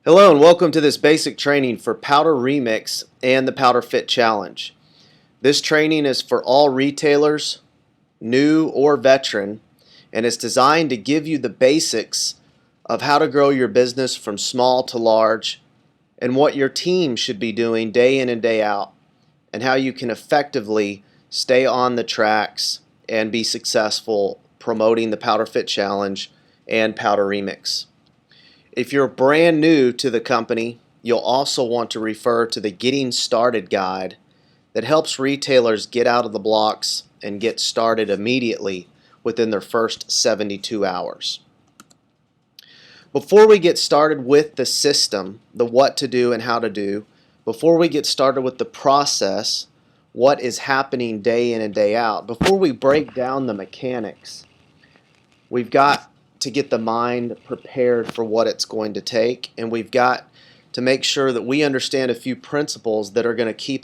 Hello and welcome to this basic training for Powder Remix and the Powder Fit Challenge. This training is for all retailers, new or veteran, and it's designed to give you the basics of how to grow your business from small to large and what your team should be doing day in and day out and how you can effectively stay on the tracks and be successful promoting the Powder Fit Challenge and Powder Remix. If you're brand new to the company, you'll also want to refer to the Getting Started guide that helps retailers get out of the blocks and get started immediately within their first 72 hours. Before we get started with the system, the what to do and how to do, before we get started with the process, what is happening day in and day out, before we break down the mechanics, we've got to get the mind prepared for what it's going to take, and we've got to make sure that we understand a few principles that are going to keep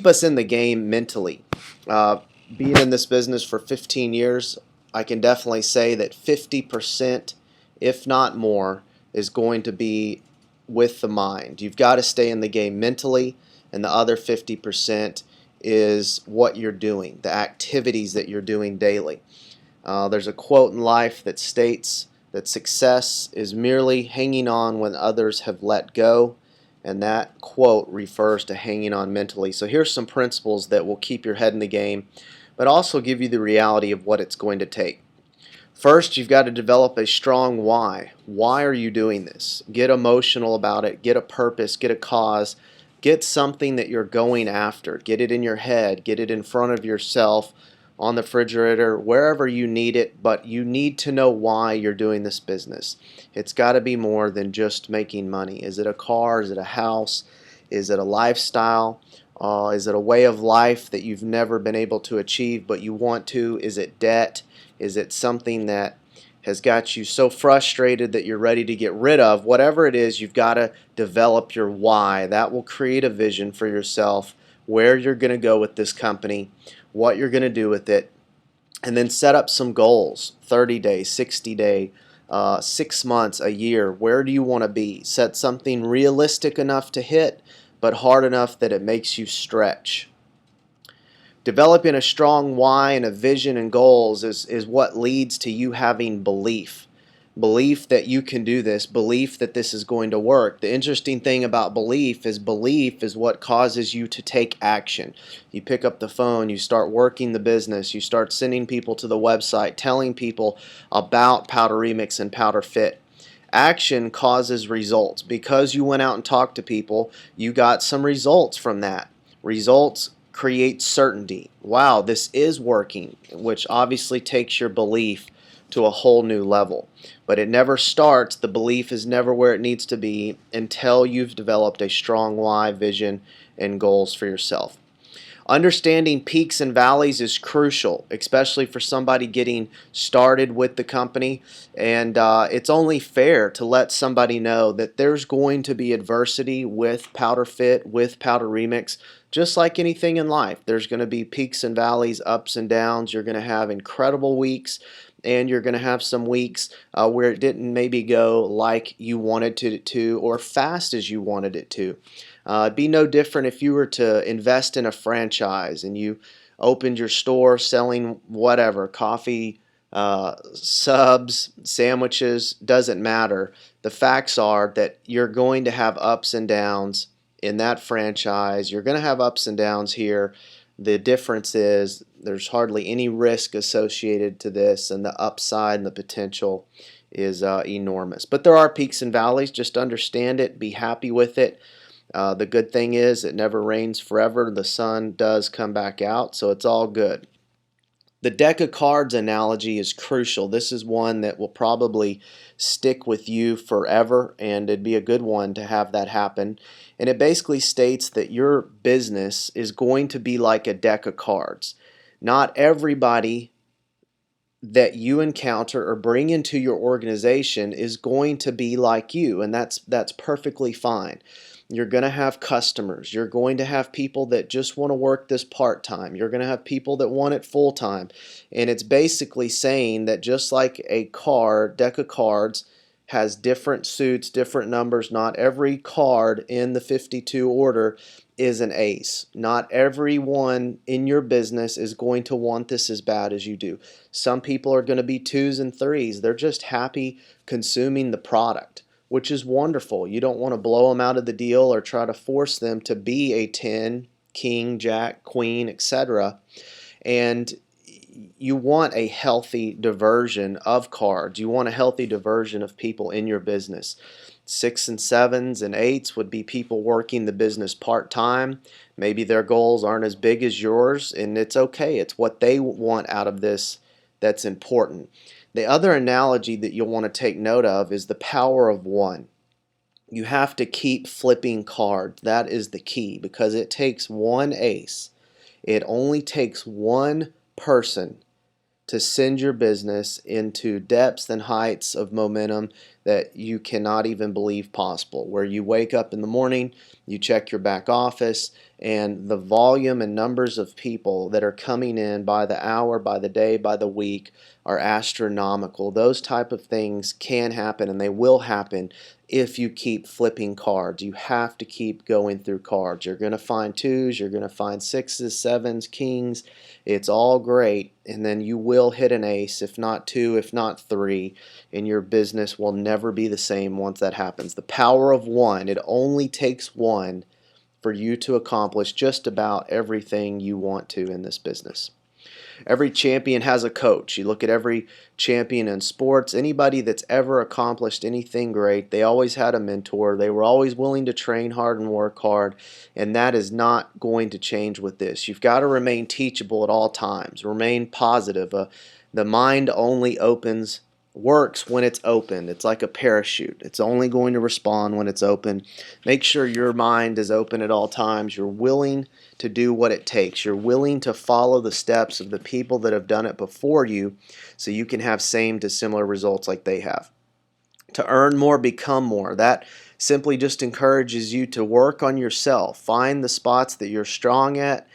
us in the game mentally. Being in this business for 15 years, I can definitely say that 50%, if not more, is going to be with the mind. You've got to stay in the game mentally, and the other 50% is what you're doing, the activities that you're doing daily. There's a quote in life that states that success is merely hanging on when others have let go, and that quote refers to hanging on mentally. So here's some principles that will keep your head in the game, but also give you the reality of what it's going to take. First, you've got to develop a strong why. Why are you doing this? Get emotional about it. Get a purpose. Get a cause. Get something that you're going after. Get it in your head. Get it in front of yourself, on the refrigerator, wherever you need it, but you need to know why you're doing this business. It's got to be more than just making money. Is it a car? Is it a house? Is it a lifestyle? Is it a way of life that you've never been able to achieve but you want to? Is it debt? Is it something that has got you so frustrated that you're ready to get rid of? Whatever it is, you've got to develop your why. That will create a vision for yourself, where you're going to go with this company, what you're going to do with it, and then set up some goals. 30 days, 60 days, 6 months, a year. Where do you want to be? Set something realistic enough to hit, but hard enough that it makes you stretch. Developing a strong why and a vision and goals is what leads to you having belief. Belief that you can do this, belief that this is going to work. The interesting thing about belief is what causes you to take action. You pick up the phone, you start working the business, you start sending people to the website, telling people about Powder Remix and Powder Fit. Action causes results. Because you went out and talked to people, you got some results from that. Results create certainty. Wow, this is working, which obviously takes your belief to a whole new level. But it never starts, the belief is never where it needs to be until you've developed a strong why, vision, and goals for yourself. Understanding peaks and valleys is crucial, especially for somebody getting started with the company, and it's only fair to let somebody know that there's going to be adversity with Powder Fit, with Powder Remix. Just like anything in life, there's going to be peaks and valleys, ups and downs. You're going to have incredible weeks, and you're going to have some weeks where it didn't maybe go like you wanted it to or fast as you wanted it to. It'd be no different if you were to invest in a franchise and you opened your store selling whatever, coffee, subs, sandwiches, doesn't matter. The facts are that you're going to have ups and downs in that franchise. You're going to have ups and downs here. The difference is there's hardly any risk associated to this, and the upside and the potential is enormous. But there are peaks and valleys. Just understand it. Be happy with it. The good thing is it never rains forever. The sun does come back out, so it's all good. The deck of cards analogy is crucial. This is one that will probably stick with you forever, and it'd be a good one to have that happen. And it basically states that your business is going to be like a deck of cards. Not everybody that you encounter or bring into your organization is going to be like you, and that's perfectly fine. You're going to have customers. You're going to have people that just want to work this part-time. You're going to have people that want it full-time. And it's basically saying that just like a deck of cards, has different suits, different numbers. Not every card in the 52 order is an ace. Not everyone in your business is going to want this as bad as you do. Some people are going to be 2s and 3s. They're just happy consuming the product, which is wonderful. You don't want to blow them out of the deal or try to force them to be a 10, king, jack, queen, etc. And you want a healthy diversion of cards. You want a healthy diversion of people in your business. 6s and 7s and 8s would be people working the business part-time. Maybe their goals aren't as big as yours, and it's okay. It's what they want out of this that's important. The other analogy that you'll want to take note of is the power of 1. You have to keep flipping cards. That is the key, because it takes one ace. It only takes one person to send your business into depths and heights of momentum that you cannot even believe possible, where you wake up in the morning, you check your back office, and the volume and numbers of people that are coming in by the hour, by the day, by the week are astronomical. Those type of things can happen, and they will happen if you keep flipping cards. You have to keep going through cards. You're going to find 2s, you're going to find 6s, 7s, kings. It's all great, and then you will hit an ace, if not 2, if not 3, and your business will never be the same once that happens. The power of 1. It only takes 1 for you to accomplish just about everything you want to in this business. Every champion has a coach. You look at every champion in sports, anybody that's ever accomplished anything great, they always had a mentor. They were always willing to train hard and work hard, and that is not going to change with this. You've got to remain teachable at all times. Remain positive. The mind only works when it's open. It's like a parachute. It's only going to respond when it's open. Make sure your mind is open at all times. You're willing to do what it takes. You're willing to follow the steps of the people that have done it before you, so you can have same to similar results like they have. To earn more, become more. That simply just encourages you to work on yourself. Find the spots that you're strong at.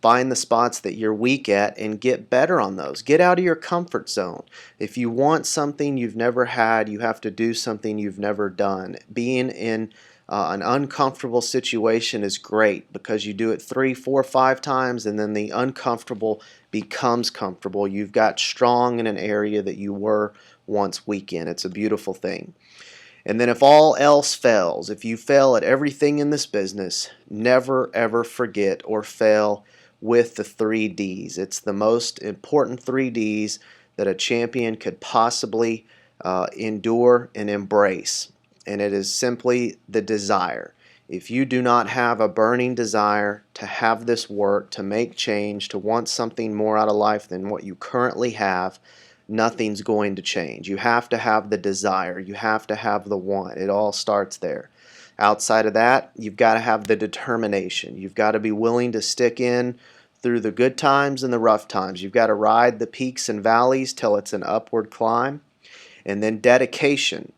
Find the spots that you're weak at and get better on those. Get out of your comfort zone. If you want something you've never had, you have to do something you've never done. Being in an uncomfortable situation is great, because you do it 3, 4, 5 times, and then the uncomfortable becomes comfortable. You've got strong in an area that you were once weak in. It's a beautiful thing. And then if all else fails, if you fail at everything in this business, never ever forget or fail with the 3 Ds. It's the most important 3 Ds that a champion could possibly endure and embrace. And it is simply the desire. If you do not have a burning desire to have this work, to make change, to want something more out of life than what you currently have, nothing's going to change. You have to have the desire. You have to have the want. It all starts there. Outside of that, you've got to have the determination. You've got to be willing to stick in through the good times and the rough times. You've got to ride the peaks and valleys till it's an upward climb. And then dedication.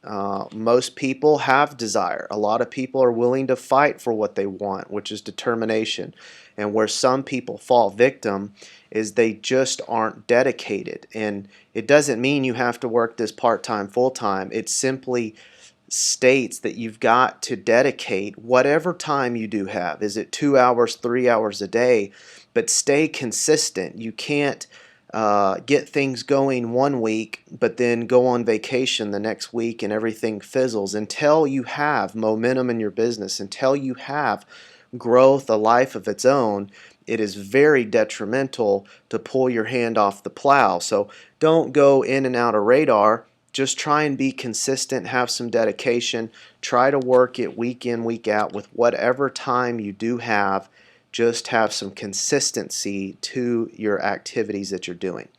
Most people have desire. A lot of people are willing to fight for what they want, which is determination. And where some people fall victim is they just aren't dedicated. And it doesn't mean you have to work this part-time, full-time. It simply states that you've got to dedicate whatever time you do have. Is it 2 hours, 3 hours a day? But stay consistent. You can't get things going one week, but then go on vacation the next week and everything fizzles. Until you have momentum in your business, until you have growth, a life of its own, it is very detrimental to pull your hand off the plow. So don't go in and out of radar. Just try and be consistent, have some dedication, try to work it week in, week out with whatever time you do have. Just have some consistency to your activities that you're doing.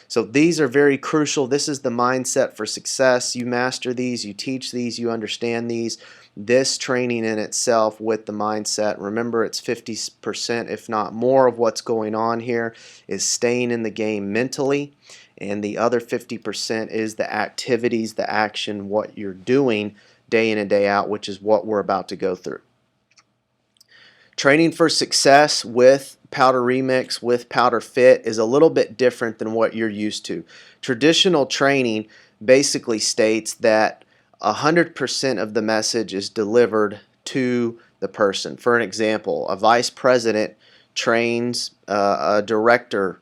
So these are very crucial. This is the mindset for success. You master these, you teach these, you understand these. This training in itself with the mindset, remember it's 50%, if not more, of what's going on here is staying in the game mentally. And the other 50% is the activities, the action, what you're doing day in and day out, which is what we're about to go through. Training for success with POWDRemix, with POWDRfit, is a little bit different than what you're used to. Traditional training basically states that 100% of the message is delivered to the person. For an example, a vice president trains a director,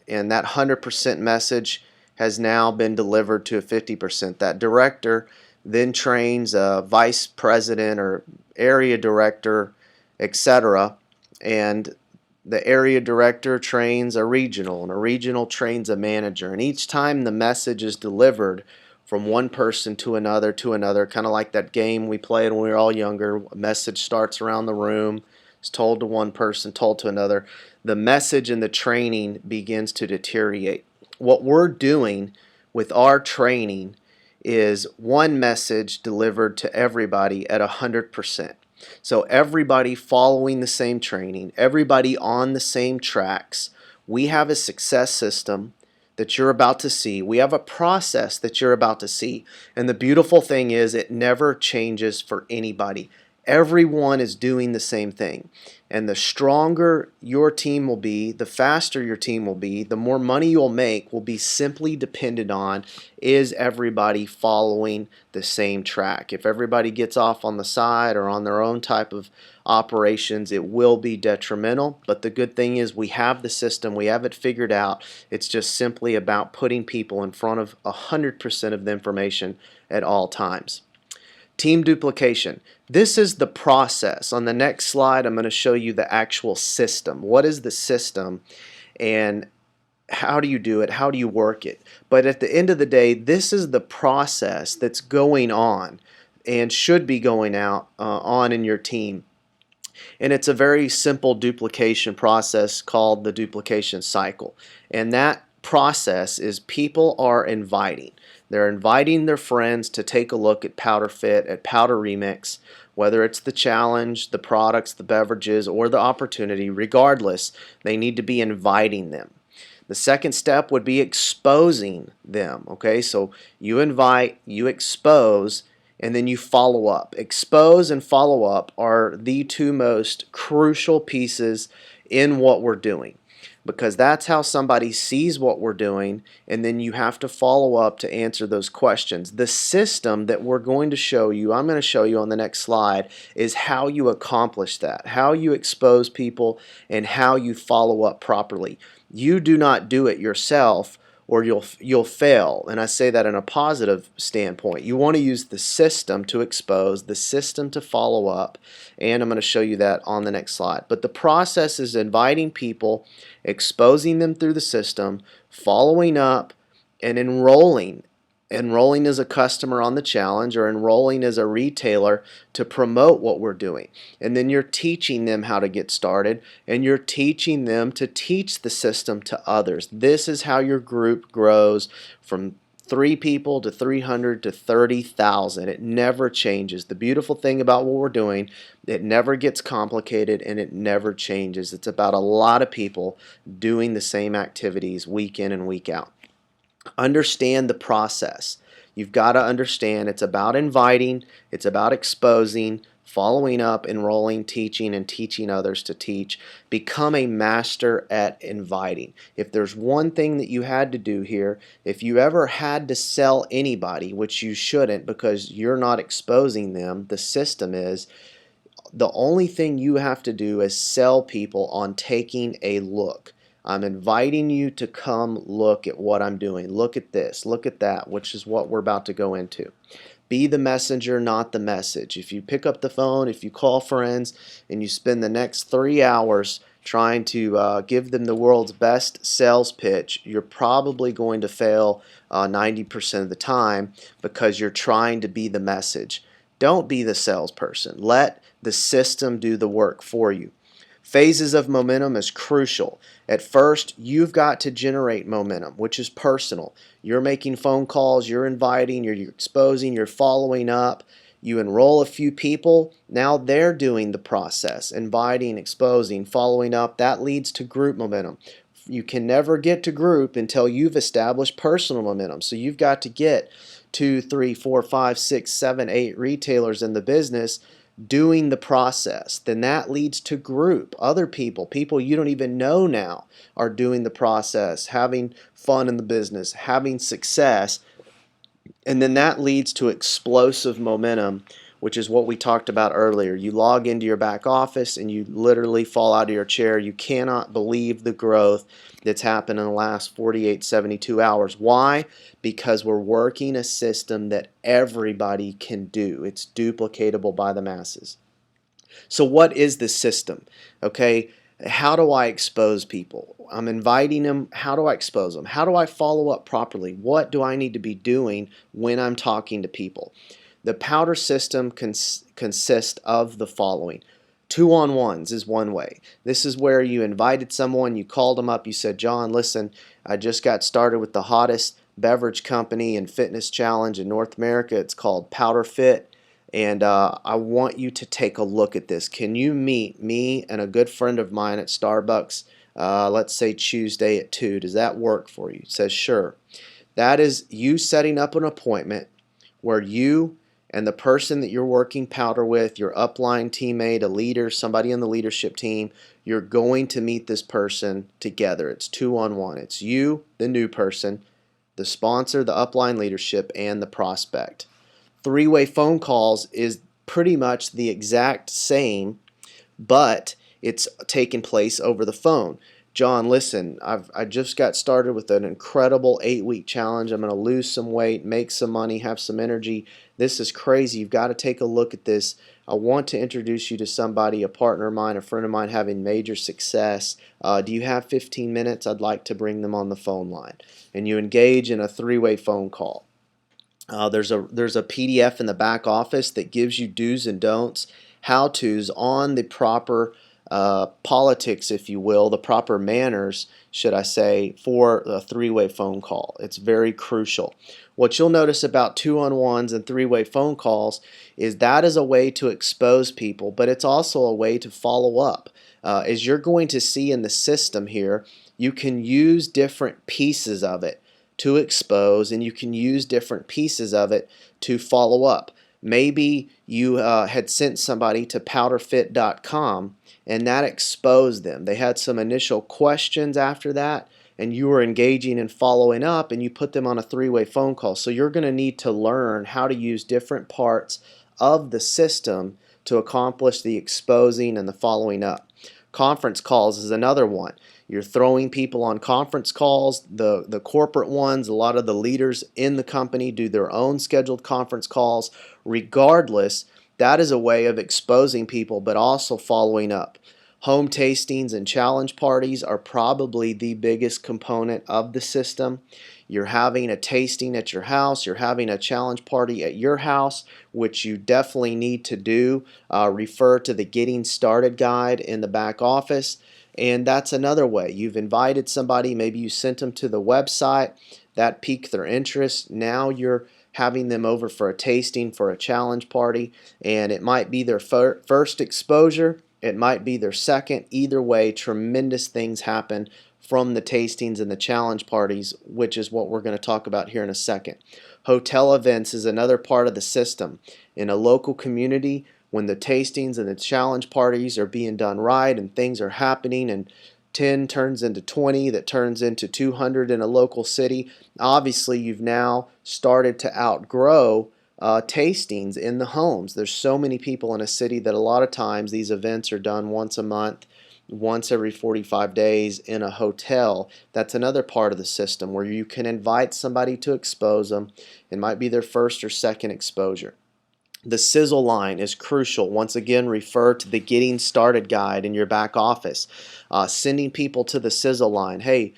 and that 100% message has now been delivered to a 50%. That director then trains a vice president or area director, etc., and the area director trains a regional, and a regional trains a manager. And each time the message is delivered from one person to another, kind of like that game we played when we were all younger. A message starts around the room, is told to one person, told to another. The message and the training begins to deteriorate. What we're doing with our training is one message delivered to everybody at 100%. So everybody following the same training, everybody on the same tracks. We have a success system that you're about to see. We have a process that you're about to see. And the beautiful thing is it never changes for anybody. Everyone is doing the same thing. And the stronger your team will be, the faster your team will be, the more money you'll make will be simply dependent on, is everybody following the same track. If everybody gets off on the side or on their own type of operations, it will be detrimental. But the good thing is we have the system, we have it figured out. It's just simply about putting people in front of 100% of the information at all times. Team duplication. This is the process. On the next slide, I'm going to show you the actual system. What is the system and how do you do it? How do you work it? But at the end of the day, this is the process that's going on and should be going on in your team. And it's a very simple duplication process called the duplication cycle. And that process is people are inviting. They're inviting their friends to take a look at PowderFit, at POWDRemix, whether it's the challenge, the products, the beverages, or the opportunity. Regardless, they need to be inviting them. The second step would be exposing them. Okay, so you invite, you expose, and then you follow up. Expose and follow up are the two most crucial pieces in what we're doing, because that's how somebody sees what we're doing, and then you have to follow up to answer those questions. The system that we're going to show you, I'm going to show you on the next slide, is how you accomplish that, how you expose people, and how you follow up properly. You do not do it yourself or you'll fail, and I say that in a positive standpoint. You want to use the system to expose, the system to follow up, and I'm going to show you that on the next slide. But the process is inviting people, exposing them through the system, following up, and enrolling. Enrolling as a customer on the challenge or enrolling as a retailer to promote what we're doing. And then you're teaching them how to get started, and you're teaching them to teach the system to others. This is how your group grows from 3 people to 300 to 30,000. It never changes. The beautiful thing about what we're doing, it never gets complicated and it never changes. It's about a lot of people doing the same activities week in and week out. Understand the process. You've got to understand it's about inviting, it's about exposing, following up, enrolling, teaching, and teaching others to teach. Become a master at inviting. If there's one thing that you had to do here, if you ever had to sell anybody, which you shouldn't because you're not exposing them, the system is, the only thing you have to do is sell people on taking a look. I'm inviting you to come look at what I'm doing. Look at this, look at that, which is what we're about to go into. Be the messenger, not the message. If you pick up the phone, if you call friends, and you spend the next 3 hours trying to give them the world's best sales pitch, you're probably going to fail 90% of the time because you're trying to be the message. Don't be the salesperson. Let the system do the work for you. Phases of momentum is crucial. At first, you've got to generate momentum, which is personal. You're making phone calls, you're inviting, you're exposing, you're following up. You enroll a few people, now they're doing the process, inviting, exposing, following up. That leads to group momentum. You can never get to group until you've established personal momentum. So you've got to get 2, 3, 4, 5, 6, 7, 8 retailers in the business doing the process. Then that leads to group. Other people you don't even know now are doing the process, having fun in the business, having success, And then that leads to explosive momentum, which is what we talked about earlier. You log into your back office and you literally fall out of your chair. You cannot believe the growth that's happened in the last 48, 72 hours. Why? Because we're working a system that everybody can do. It's duplicatable by the masses. So what is this system? Okay, how do I expose people? I'm inviting them. How do I expose them? How do I follow up properly? What do I need to be doing when I'm talking to people? The powder system consists of the following. Two-on-ones is one way. This is where you invited someone, you called them up, you said, John, listen, I just got started with the hottest beverage company and fitness challenge in North America. It's called Powder Fit. And I want you to take a look at this. Can you meet me and a good friend of mine at Starbucks, let's say Tuesday at 2? Does that work for you? He says, sure. That is you setting up an appointment where you and the person that you're working powder with, your upline teammate, a leader, somebody on the leadership team, you're going to meet this person together. It's 2-on-1. It's you, the new person, the sponsor, the upline leadership, and the prospect. Three-way phone calls is pretty much the exact same, but it's taking place over the phone. John, listen, I just got started with an incredible 8-week challenge. I'm going to lose some weight, make some money, have some energy. This is crazy. You've got to take a look at this. I want to introduce you to somebody, a partner of mine, a friend of mine having major success. Do you have 15 minutes? I'd like to bring them on the phone line. And you engage in a three-way phone call. There's a PDF in the back office that gives you do's and don'ts, how-tos on the proper politics, if you will, the proper manners, should I say, for a three-way phone call. It's very crucial. What you'll notice about 2-on-1s and three-way phone calls is that is a way to expose people, but it's also a way to follow up. As you're going to see in the system here, you can use different pieces of it to expose, and you can use different pieces of it to follow up. Maybe you had sent somebody to powderfit.com and that exposed them. They had some initial questions after that, and you were engaging and following up, and you put them on a three-way phone call. So you're going to need to learn how to use different parts of the system to accomplish the exposing and the following up. Conference calls is another one. You're throwing people on conference calls, the corporate ones. A lot of the leaders in the company do their own scheduled conference calls. Regardless, that is a way of exposing people, but also following up. Home tastings and challenge parties are probably the biggest component of the system. You're having a tasting at your house, you're having a challenge party at your house, which you definitely need to do. Refer to the Getting Started guide in the back office. And that's another way. You've invited somebody, maybe you sent them to the website, that piqued their interest. Now you're having them over for a tasting, for a challenge party, and it might be their first exposure, it might be their second. Either way, tremendous things happen from the tastings and the challenge parties, which is what we're going to talk about here in a second. Hotel events is another part of the system. In a local community, when the tastings and the challenge parties are being done right and things are happening and 10 turns into 20, that turns into 200 in a local city, obviously you've now started to outgrow tastings in the homes. There's so many people in a city that a lot of times these events are done once a month, once every 45 days in a hotel. That's another part of the system where you can invite somebody to expose them. It might be their first or second exposure. The sizzle line is crucial. Once again, refer to the Getting Started guide in your back office. Sending people to the sizzle line. Hey,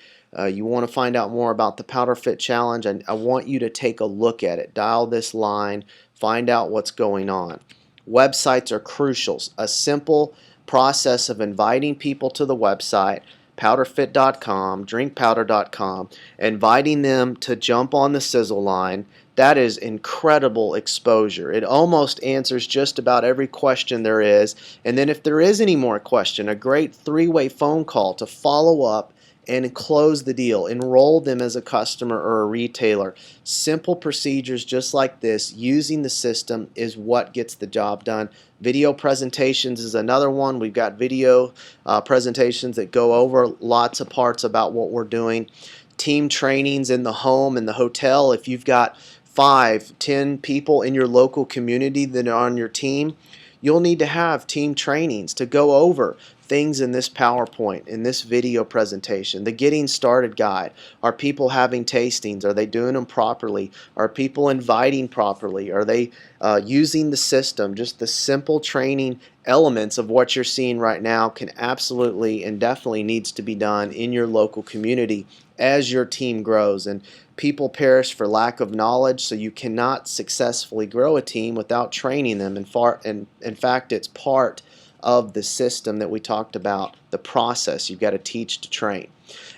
you want to find out more about the Powder Fit Challenge? I want you to take a look at it. Dial this line. Find out what's going on. Websites are crucial. A simple process of inviting people to the website, powderfit.com, drinkpowder.com, inviting them to jump on the sizzle line. That is incredible exposure. It almost answers just about every question there is. And then if there is any more question, a great three-way phone call to follow up and close the deal. Enroll them as a customer or a retailer. Simple procedures just like this, using the system, is what gets the job done. Video presentations is another one. We've got video presentations that go over lots of parts about what we're doing. Team trainings in the home and the hotel. If you've got 5, 10 people in your local community that are on your team, you'll need to have team trainings to go over things in this PowerPoint, in this video presentation, the getting started guide. Are people having tastings? Are they doing them properly? Are people inviting properly? Are they using the system? Just the simple training elements of what you're seeing right now can absolutely and definitely needs to be done in your local community as your team grows. And people perish for lack of knowledge, so you cannot successfully grow a team without training them. In fact, it's part of the system that we talked about, the process. You've got to teach to train.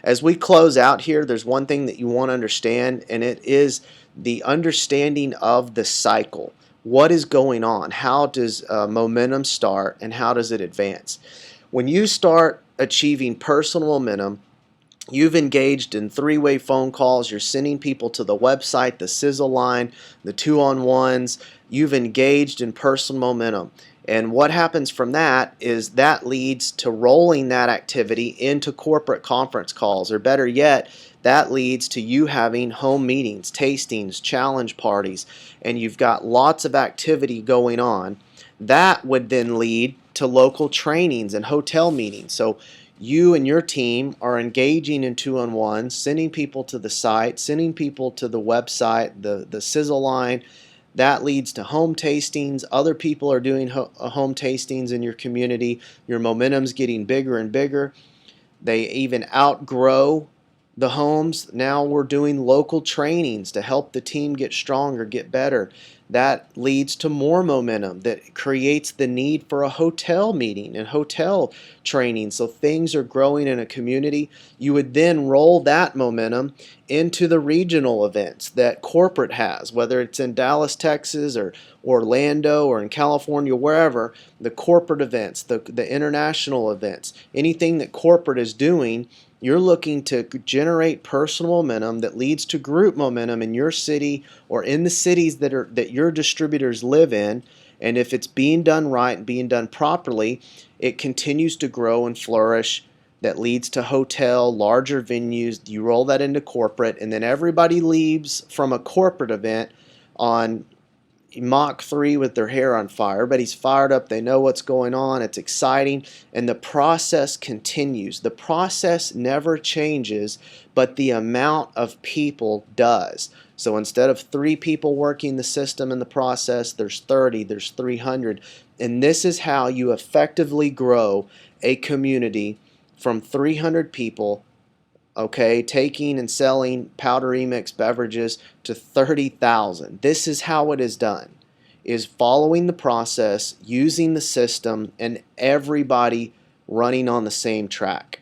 As we close out here, there's one thing that you want to understand, and it is the understanding of the cycle. What is going on? How does momentum start, and how does it advance? When you start achieving personal momentum, you've engaged in 3-way phone calls, you're sending people to the website, the sizzle line, the 2-on-1s, you've engaged in personal momentum. And what happens from that is that leads to rolling that activity into corporate conference calls, or better yet, that leads to you having home meetings, tastings, challenge parties, and you've got lots of activity going on. That would then lead to local trainings and hotel meetings. So you and your team are engaging in 2-on-1s, sending people to the site, sending people to the website, the sizzle line. That leads to home tastings. Other people are doing home tastings in your community. Your momentum's getting bigger and bigger. They even outgrow the homes. Now we're doing local trainings to help the team get stronger, get better. That leads to more momentum that creates the need for a hotel meeting and hotel training. So things are growing in a community. You would then roll that momentum into the regional events that corporate has, whether it's in Dallas, Texas, or Orlando, or in California, wherever. The corporate events, the international events, anything that corporate is doing, you're looking to generate personal momentum that leads to group momentum in your city or in the cities that your distributors live in. And if it's being done right and being done properly, it continues to grow and flourish. That leads to hotel, larger venues. You roll that into corporate, and then everybody leaves from a corporate event on Mach 3 with their hair on fire. Everybody's fired up. They know what's going on. It's exciting. And the process continues. The process never changes, but the amount of people does. So instead of 3 people working the system and the process, there's 30, there's 300. And this is how you effectively grow a community from 300 people, okay, taking and selling POWDRemix beverages to 30,000. This is how it is done, is following the process, using the system, and everybody running on the same track.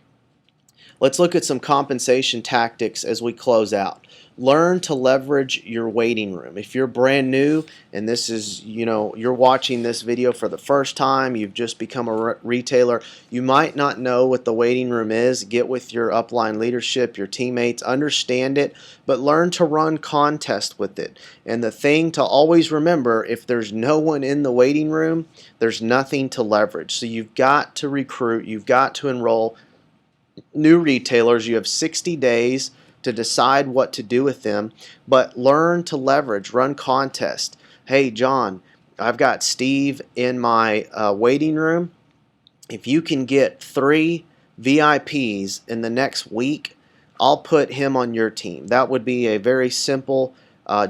Let's look at some compensation tactics as we close out. Learn to leverage your waiting room. If you're brand new and this is, you're watching this video for the first time, you've just become a retailer, you might not know what the waiting room is. Get with your upline leadership, your teammates, understand it, but learn to run contests with it. And the thing to always remember, if there's no one in the waiting room, there's nothing to leverage. So you've got to recruit, you've got to enroll new retailers. You have 60 days to decide what to do with them, but learn to leverage, run contests. Hey, John, I've got Steve in my waiting room. If you can get 3 VIPs in the next week, I'll put him on your team. That would be a very simple,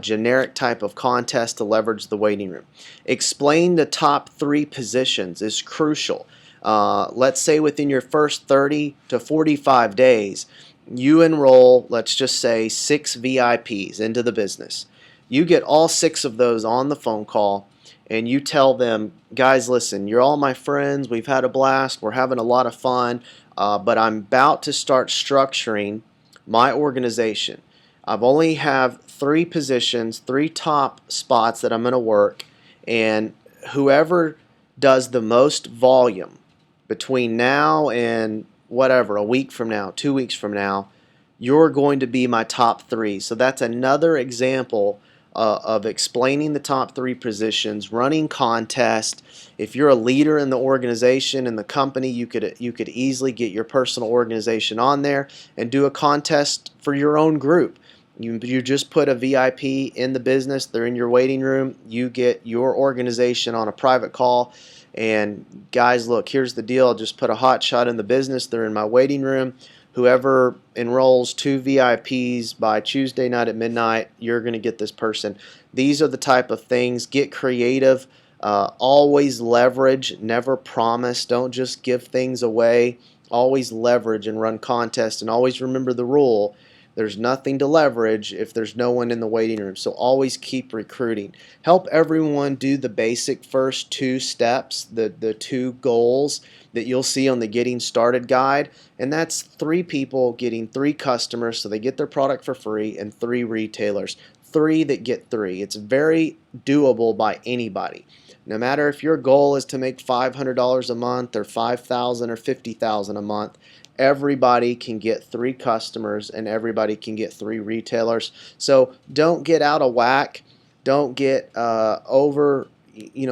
generic type of contest to leverage the waiting room. Explain the top 3 positions is crucial. Let's say within your first 30 to 45 days, you enroll, let's just say, 6 VIPs into the business. You get all 6 of those on the phone call, and you tell them, guys, listen, you're all my friends. We've had a blast. We're having a lot of fun, but I'm about to start structuring my organization. I've only have 3 positions, 3 top spots that I'm going to work, and whoever does the most volume between now and whatever, a week from now, 2 weeks from now, you're going to be my top 3. So that's another example of explaining the top 3 positions, running contests. If you're a leader in the organization and the company, you could easily get your personal organization on there and do a contest for your own group. You just put a VIP in the business, they're in your waiting room, you get your organization on a private call, and guys, look, here's the deal, just put a hot shot in the business, they're in my waiting room. Whoever enrolls 2 VIPs by Tuesday night at midnight, you're going to get this person. These are the type of things. Get creative. Always leverage. Never promise. Don't just give things away. Always leverage and run contests. And always remember the rule. There's nothing to leverage if there's no one in the waiting room. So always keep recruiting. Help everyone do the basic first 2 steps, the 2 goals that you'll see on the Getting Started guide. And that's 3 people getting 3 customers so they get their product for free, and 3 retailers. 3 that get 3. It's very doable by anybody. No matter if your goal is to make $500 a month or $5,000 or $50,000 a month, everybody can get 3 customers and everybody can get 3 retailers. So don't get out of whack. Don't get over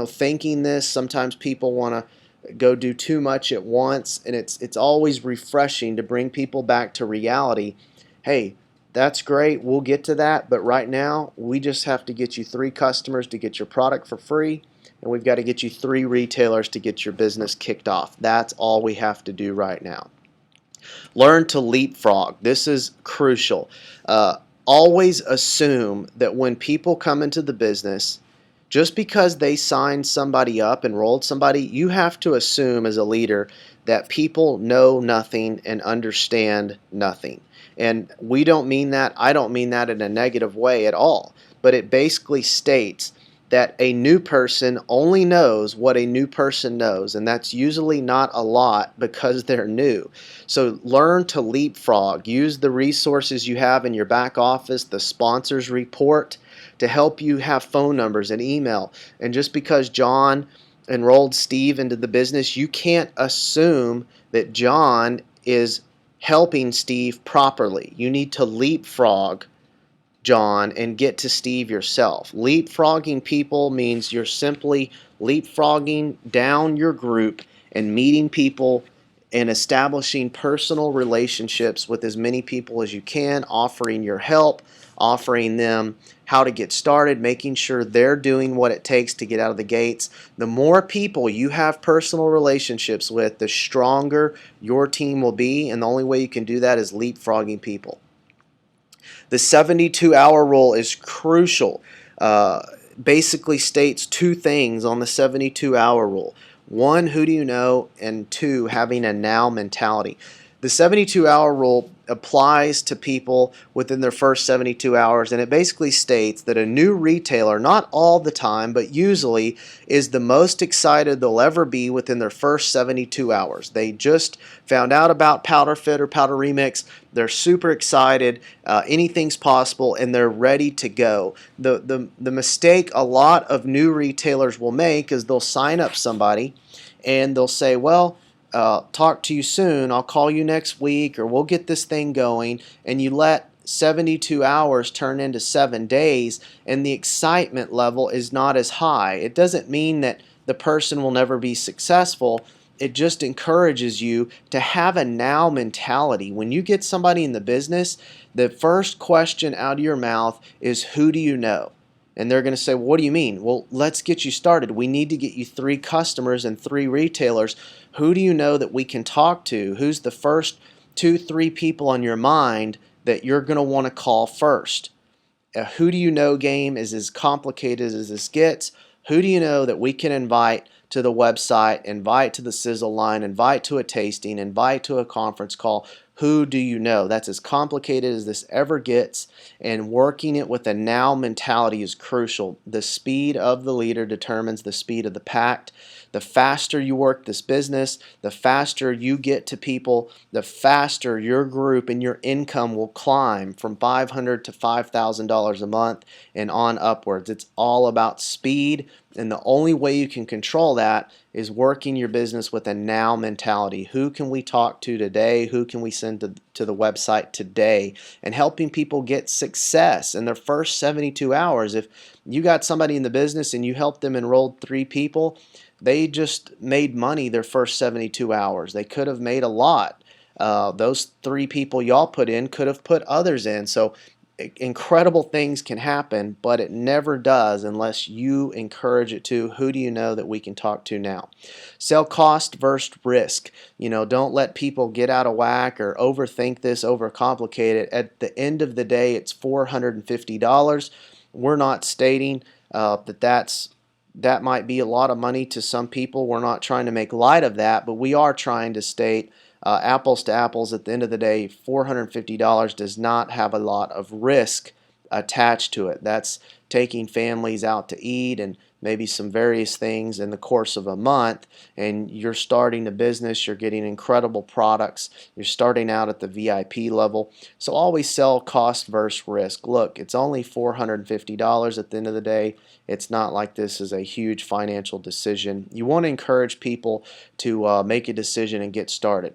thinking this. Sometimes people want to go do too much at once, and it's always refreshing to bring people back to reality. Hey, that's great, we'll get to that, but right now we just have to get you 3 customers to get your product for free, and we've got to get you 3 retailers to get your business kicked off. That's all we have to do right now. Learn to leapfrog. This is crucial. Always assume that when people come into the business, just because they signed somebody up, enrolled somebody, you have to assume as a leader that people know nothing and understand nothing. And we don't mean that, I don't mean that in a negative way at all, but it basically states that a new person only knows what a new person knows, and that's usually not a lot because they're new. So learn to leapfrog. Use the resources you have in your back office, the sponsors report, to help you have phone numbers and email. And just because John enrolled Steve into the business, you can't assume that John is helping Steve properly. You need to leapfrog John and get to Steve yourself. Leapfrogging people means you're simply leapfrogging down your group and meeting people and establishing personal relationships with as many people as you can, offering your help, offering them how to get started, making sure they're doing what it takes to get out of the gates. The more people you have personal relationships with, the stronger your team will be, and the only way you can do that is leapfrogging people. The 72-hour rule is crucial. Basically states 2 things on the 72-hour rule. 1, who do you know? And 2, having a now mentality. The 72-hour rule applies to people within their first 72 hours, and it basically states that a new retailer, not all the time, but usually, is the most excited they'll ever be within their first 72 hours. They just found out about POWDRFit or POWDRemix. They're super excited. Anything's possible, and they're ready to go. The mistake a lot of new retailers will make is they'll sign up somebody, and they'll say, well, talk to you soon, I'll call you next week, or we'll get this thing going, and you let 72 hours turn into 7 days, and the excitement level is not as high. It doesn't mean that the person will never be successful. It just encourages you to have a now mentality. When you get somebody in the business, the first question out of your mouth is, who do you know? And they're going to say, well, what do you mean? Well, let's get you started. We need to get you 3 customers and 3 retailers. Who do you know that we can talk to? Who's the first 2, 3 people on your mind that you're going to want to call first? A who do you know game is as complicated as this gets. Who do you know that we can invite to the website, invite to the sizzle line, invite to a tasting, invite to a conference call? Who do you know? That's as complicated as this ever gets, and working it with a now mentality is crucial. The speed of the leader determines the speed of the pack. The faster you work this business, the faster you get to people, the faster your group and your income will climb from $500 to $5,000 a month and on upwards. It's all about speed, and the only way you can control that is working your business with a now mentality. Who can we talk to today? Who can we send to the website today? And helping people get success in their first 72 hours. If you got somebody in the business and you helped them enroll 3 people, they just made money their first 72 hours. They could have made a lot. Those 3 people y'all put in could have put others in. So incredible things can happen, but it never does unless you encourage it to. Who do you know that we can talk to now? Sell cost versus risk. Don't let people get out of whack or overthink this, overcomplicate it. At the end of the day, it's $450. We're not stating that might be a lot of money to some people. We're not trying to make light of that, but we are trying to state apples to apples. At the end of the day, $450 does not have a lot of risk attached to it. That's taking families out to eat and maybe some various things in the course of a month, and you're starting a business, you're getting incredible products, you're starting out at the VIP level. So always sell cost versus risk. Look, it's only $450 at the end of the day. It's not like this is a huge financial decision. You want to encourage people to make a decision and get started.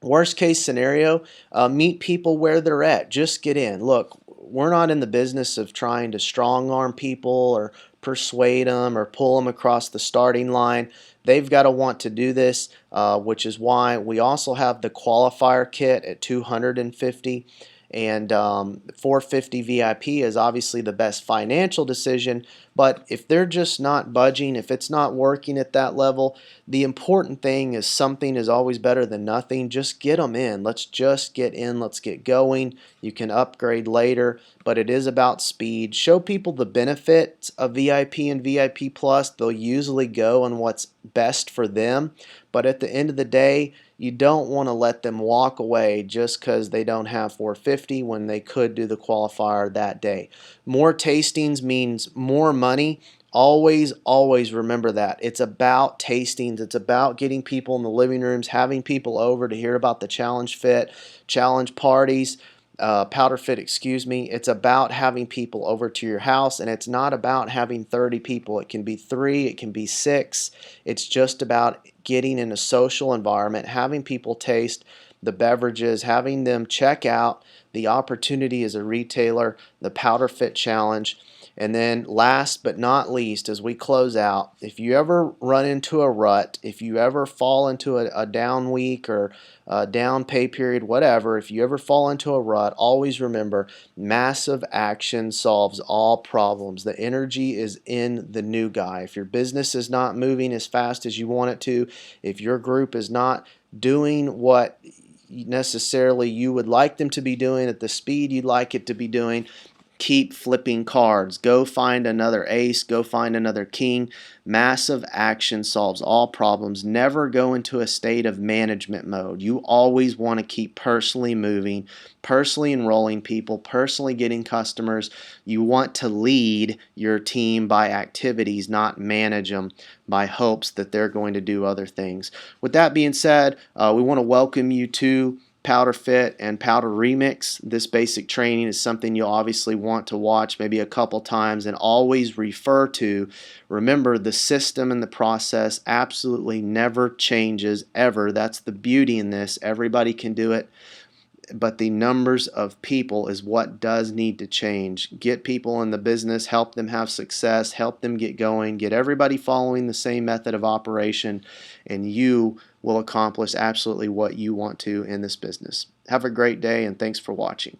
Worst case scenario, meet people where they're at. Just get in. Look, we're not in the business of trying to strong arm people or persuade them or pull them across the starting line. They've got to want to do this, which is why we also have the qualifier kit at $250. And $450 VIP is obviously the best financial decision, but if they're just not budging, if it's not working at that level, the important thing is something is always better than nothing. Just get them in. Let's just get in. Let's get going. You can upgrade later, but it is about speed. Show people the benefits of VIP and VIP Plus. They'll usually go on what's best for them, but at the end of the day, you don't want to let them walk away just because they don't have 450 when they could do the qualifier that day. More tastings means more money. Always, always remember that. It's about tastings. It's about getting people in the living rooms, having people over to hear about the challenge parties, powder fit, excuse me. It's about having people over to your house, and it's not about having 30 people. It can be 3, it can be 6. It's just about getting in a social environment, having people taste the beverages, having them check out the opportunity as a retailer, the powder fit challenge. And then last but not least, as we close out, if you ever run into a rut, if you ever fall into a down week or a down pay period, whatever, if you ever fall into a rut, always remember massive action solves all problems. The energy is in the new guy. If your business is not moving as fast as you want it to, if your group is not doing what necessarily you would like them to be doing at the speed you'd like it to be doing, keep flipping cards. Go find another ace. Go find another king. Massive action solves all problems. Never go into a state of management mode. You always want to keep personally moving, personally enrolling people, personally getting customers. You want to lead your team by activities, not manage them by hopes that they're going to do other things. With that being said, we want to welcome you to Powder Fit and Powder Remix. This basic training is something you'll obviously want to watch maybe a couple times and always refer to. Remember, the system and the process absolutely never changes ever. That's the beauty in this. Everybody can do it, but the numbers of people is what does need to change. Get people in the business, help them have success, help them get going, get everybody following the same method of operation, and you will accomplish absolutely what you want to in this business. Have a great day, and thanks for watching.